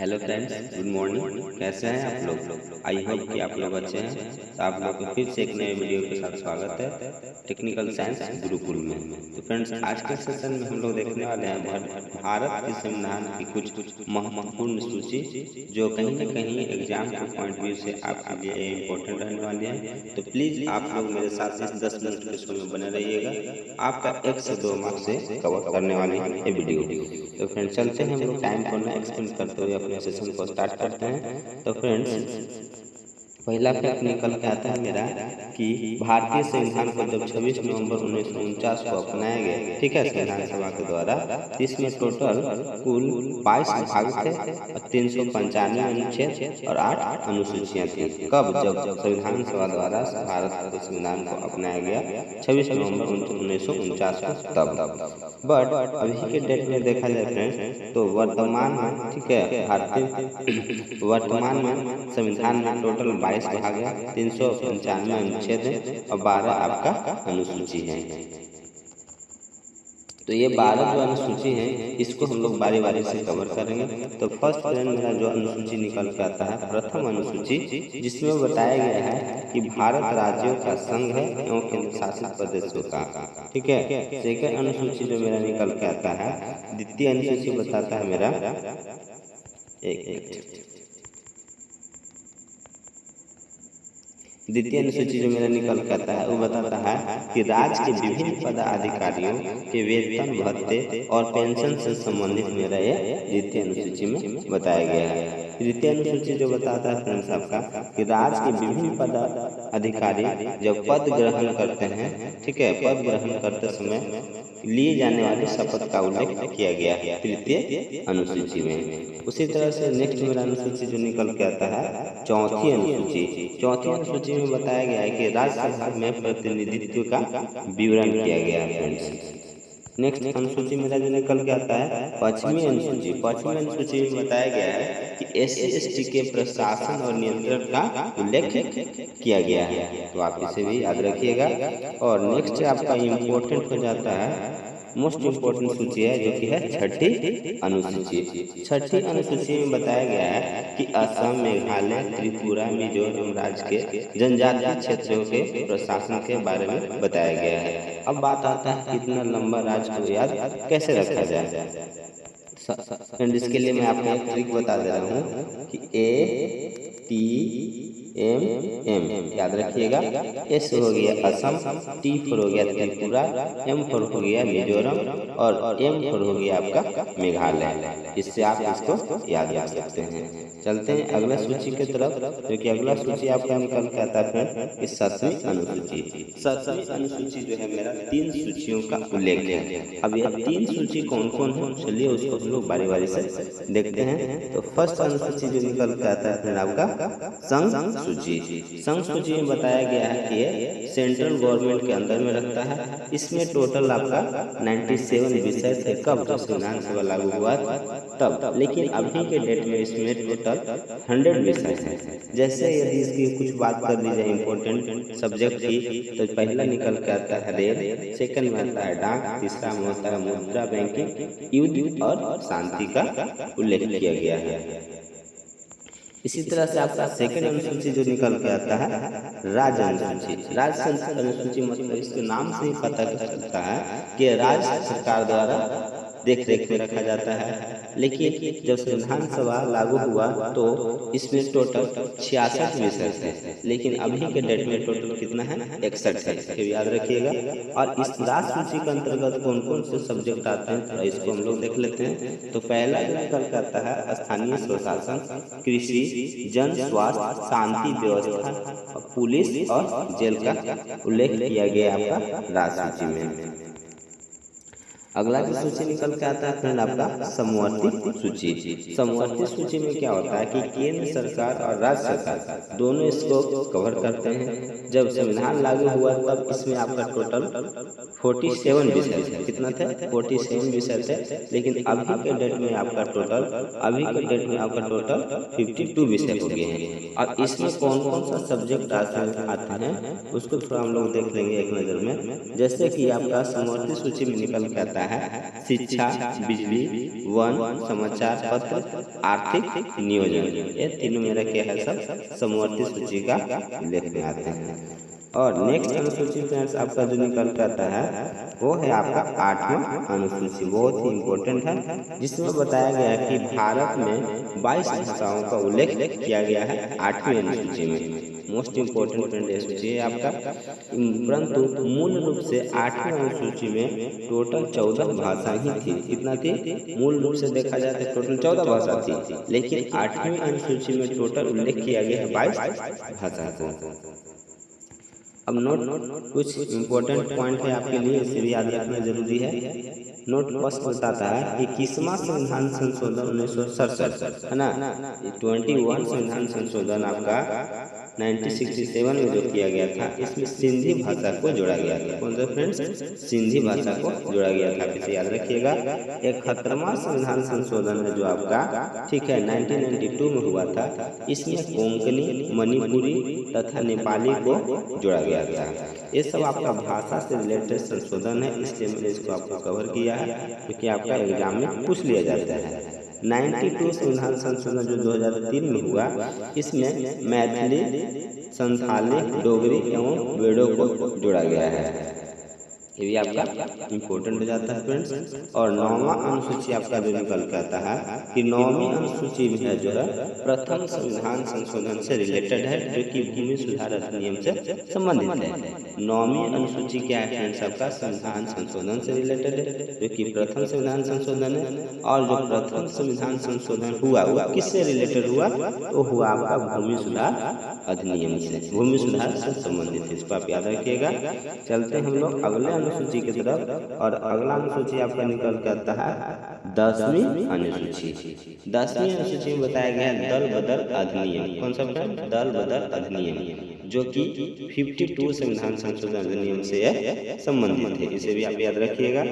Hello friends, good morning. कैसे हैं आप लोग? आई होप कि आप लोग अच्छे हैं। तो आप लोग को फिर से एक नए वीडियो के साथ स्वागत है टेक्निकल साइंस गुरुकुल में। तो फ्रेंड्स, आज के सेशन में हम लोग देखने वाले हैं भारत के संविधान की कुछ महत्वपूर्ण सूची, जो कहीं न कहीं एग्जाम के पॉइंट व्यू से आपके लिए इम्पोर्टेंट रहने वाली है। तो प्लीज़ आप लोग मेरे साथ इस 10 मिनट के शो में बने रहिएगा। आपका 1 से 2 मार्क्स से कवर करने वाली है ये वीडियो। तो फ्रेंड्स, चलते हैं हम लोग टाइम को ना एक्सपेंड करते हुए अपने सेशन को स्टार्ट करते हैं। तो फ्रेंड्स, पहला फैक्ट निकल के आता है मेरा कि भारतीय संविधान को जब 26 नवंबर 1949 को अपनाया गया, ठीक है, संविधान सभा के द्वारा, तो इसमें टोटल कुल 22 विभाग थे और 395 अनुच्छेद और 8 अनुसूचियां थी। कब? जब संविधान सभा द्वारा भारत के संविधान को अपनाया गया 26 नवंबर 1949 को, तब। बट अभी के डेट में देखा जाए फ्रेंड्स, तो वर्तमान में, ठीक है, भारतीय वर्तमान में संविधान में टोटल 22 विभाग है, 395 अनुच्छेद है और 12 आपका अनुसूची है। तो ये 12 जो अनुसूची है, इसको हम लोग बारी बारी से कवर करेंगे। तो फर्स्ट फ्रेंड मेरा जो अनुसूची निकल के आता है, प्रथम अनुसूची, जिसमें बताया गया है कि भारत राज्यों का संघ है एवं केंद्र शासित प्रदेशों का, ठीक है। सेकंड अनुसूची जो मेरा निकल के आता है, द्वितीय अनुसूची बताता है मेरा, एक मिनट, द्वितीय अनुसूची जो मेरा निकल के आता है वो बताता है कि राज्य के विभिन्न पदाधिकारियों के वेतन, भत्ते और पेंशन से संबंधित मेरा ये द्वितीय अनुसूची में बताया गया है। तृतीय अनुसूची जो बताता है फ्रेंड्स आपका कि राज्य के विभिन्न पदाधिकारी जब पद ग्रहण करते हैं, ठीक है, पद ग्रहण करते समय लिए जाने वाली शपथ का उल्लेख किया गया है तृतीय अनुसूची में। उसी तरह से नेक्स्ट मेरा अनुसूची जो निकल के आता है, चौथी अनुसूची। चौथी अनुसूची में बताया गया है कि राज्यसभा में प्रतिनिधित्व का विवरण किया गया है फ्रेंड्स। नेक्स्ट अनुसूची मेरा जो निकल के आता है, पश्चिमी अनुसूची। पश्चिमी अनुसूची में बताया गया है कि SC/ST के प्रशासन और नियंत्रण का उल्लेख किया गया है। तो आप इसे भी याद रखिएगा। और नेक्स्ट आपका इम्पोर्टेंट हो जाता है, मोस्ट इम्पोर्टेंट सूची है, जो कि है छठी अनुसूची। छठी अनुसूची में बताया गया है कि असम, मेघालय, त्रिपुरा, मिजोरम राज्य के जनजातीय क्षेत्रों के प्रशासन के बारे में बताया गया है। अब बात आता है कितना लंबा राज्य को याद कैसे रखा जाए। फ्रेंड, इसके लिए मैं आपको एक ट्रिक बता दे रहा हूँ कि ATMM याद रखिएगा। S हो गया असम, T फोर हो गया त्रिपुरा, M फोर हो गया मिजोरम और M फोर हो गया आपका मेघालय। इससे आप इसको याद रख सकते हैं। चलते हैं अगला सूची की तरफ, जो कि अगला सूची आपका निकल के आता है कि 7वीं अनुसूची। 7वीं अनुसूची जो है मेरा 3 सूचियों का उल्लेख है। अब यह 3 सूची कौन कौन है, चलिए उसको हम लोग बारी बारी से देखते हैं। तो फर्स्ट अनुसूची जो निकल के आता है आपका संघ सूची। संघ सूची में बताया गया है कि ये सेंट्रल गवर्नमेंट के अंदर में रखता है। इसमें टोटल आपका 97 विषय थे, कब? जब संविधान सभा लागू हुआ तब। लेकिन अभी के डेट में इसमें टोटल 100 विषय हैं। जैसे यदि इसकी कुछ बात कर ली जाए इम्पोर्टेंट सब्जेक्ट की, तो पहला निकल के आता है रेल, सेकंड में आता है डाक, तीसरा में होता है मुद्रा बैंकिंग, युद्ध और शांति का उल्लेख किया गया है। इसी तरह से आपका सेकंड अनुसूची जो निकल के आता है, राज्य अनुसूची। राज्य अनुसूची मतलब इसके नाम से ही पता चलता है कि राज्य सरकार द्वारा देख रेख में रखा जाता है। लेकिन जब संविधान सभा लागू हुआ तो इसमें टोटल 66 विषय थे, लेकिन अभी के डेट में टोटल कितना है? 61 है। इसको याद रखिएगा। और इस राज्य सूची के अंतर्गत कौन कौन से सब्जेक्ट आते हैं, तो इसको हम लोग देख लेते हैं। तो पहला जो निकल के आता है स्थानीय स्वशासन, कृषि, जन स्वास्थ्य, शांति व्यवस्था, पुलिस और जेल का उल्लेख किया गया आपका राज्य सूची में। अगला जो सूची निकल के आता है फ्रेंड आपका समवर्ती सूची। समवर्ती सूची में क्या होता है कि केंद्र सरकार और राज्य सरकार दोनों इसको कवर करते हैं। जब संविधान लागू हुआ तब इसमें आपका टोटल 47 विषय थे। कितना थे? 47 विषय थे। लेकिन अभी के डेट में आपका टोटल 52 विषय हो गए हैं। और इसमें कौन कौन सा सब्जेक्ट आते हैं उसको थोड़ा हम लोग देख लेंगे एक नज़र में। जैसे कि आपका समवर्ती सूची में निकल के आता कहता है शिक्षा, बिजली, वन, समाचार पत्र, आर्थिक नियोजन। ये तीनों मेरा क्या है, सब समवर्ती सूची का उल्लेख में आते हैं। और नेक्स्ट अनुसूची फ्रेंड्स आपका जो निकल के आता है वो है आपका 8वां अनुसूची, बहुत ही इम्पोर्टेंट है, जिसमें बताया गया है कि भारत में 22 भाषाओं का उल्लेख किया गया है 8वीं अनुसूची में। मोस्ट इम्पोर्टेंट फ्रेंड ये सूची है आपका। परंतु मूल रूप से 8वीं अनुसूची में टोटल 14 भाषा ही थी। कितना थी? मूल रूप से देखा जाए तो टोटल 14 भाषा थी, लेकिन 8वीं अनुसूची में टोटल उल्लेख किया गया है 22 भाषा को। अब नोट कुछ इम्पोर्टेंट पॉइंट है आपके लिए, इसे भी याद रखना जरूरी है। नोट फर्स्ट बताता है कि किसवां संविधान संशोधन 1967 है ना, 21 संविधान संशोधन आपका 1967 में जो किया गया था, इसमें सिंधी भाषा को जोड़ा गया था। कौन सा फ्रेंड्स? सिंधी भाषा को जोड़ा गया था, इसे याद रखिएगा। 71वां संविधान संशोधन है जो आपका, ठीक है, 1992 में हुआ था, इसमें कोंकणी, मणिपुरी तथा नेपाली को जोड़ा गया था। ये सब आपका भाषा से रिलेटेड संशोधन है, इसलिए मैंने इसको आपको कवर किया है, क्योंकि आपका एग्जाम में पूछ लिया जाता है। 92 संविधान संशोधन जो 2003 में हुआ, इसमें मैथिली, संथाली, डोगरी एवं वेडो को जोड़ा गया है। ये भी आपका इम्पोर्टेंट हो जाता है फ्रेंड्स। और 9वां अनुसूची आपका जो निकल के आता है कि 9वीं अनुसूची में है जो है प्रथम संविधान संशोधन से रिलेटेड है, जो कि भूमि सुधार अधिनियम से संबंधित है। 9वीं अनुसूची क्या है फ्रेंड्स? आपका संविधान संशोधन से रिलेटेड है, जो कि प्रथम संविधान संशोधन है। और जो प्रथम संविधान संशोधन हुआ वो किससे रिलेटेड हुआ? तो हुआ आपका भूमि सुधार अधिनियम से, भूमि सुधार से संबंधित है। इसको आप याद रखिएगा। चलते हम लोग अगले अनुसूची की तरफ। और अगला अनुसूची आपका निकल के आता है 10वीं अनुसूची। 10वीं अनुसूची में बताया गया है दल बदल अधिनियम। कौन सा फ्रेंड? दल बदल अधिनियम, जो कि 52 संविधान संशोधन अधिनियम से संबंधित है। इसे भी आप याद रखिएगा।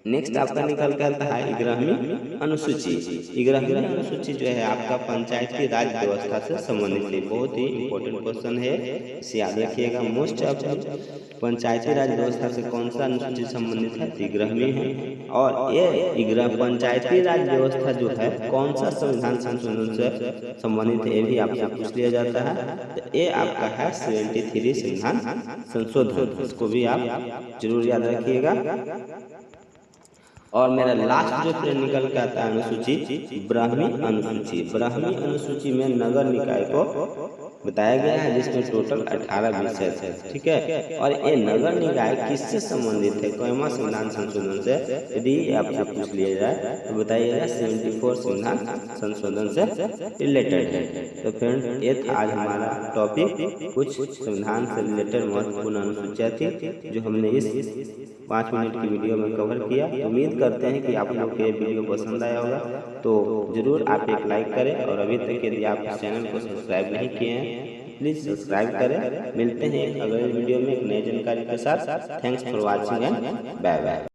नेक्स्ट आपका निकल के आता है 11वीं अनुसूची। 11वीं अनुसूची जो है आपका पंचायती राज व्यवस्था से संबंधित है। बहुत ही इंपॉर्टेंट क्वेश्चन है, इसे याद रखिएगा। मोस्ट ऑफ पंचायती राज व्यवस्था से कौन सा अनुसूची संबंधित है? 11वीं है। और ये पंचायती राज व्यवस्था जो है कौन सा संविधान संशोधन से संबंधित है, ये भी आपसे पूछ लिया जाता है। तो ये आपका है 73 संविधान संशोधन, इसको भी आप जरूर याद रखिएगा। और मेरा लास्ट जो फ्रेंड निकल के आता है अनुसूची, ब्राह्मी अनुसूची। ब्राह्मी अनुसूची में नगर निकाय को बताया गया है, जिसमें टोटल 18 विषय थे, ठीक है। और ये नगर निकाय किससे संबंधित है? कौनवा संविधान संशोधन से? यदि आपसे पूछ लिया जाए तो बताइएगा 74 संविधान संशोधन से रिलेटेड है। तो फ्रेंड ये था आज हमारा टॉपिक, कुछ संविधान से रिलेटेड महत्वपूर्ण अनुसूचियाँ थी जो हमने इस 5 मिनट की वीडियो में कवर किया। उम्मीद करते हैं कि आप लोग को ये वीडियो पसंद आया होगा, तो जरूर आप एक लाइक करें। और अभी तक यदि आप इस चैनल को सब्सक्राइब नहीं किए हैं, प्लीज़ सब्सक्राइब करें। मिलते हैं अगले वीडियो में एक नई जानकारी के साथ। Thanks for watching and bye bye.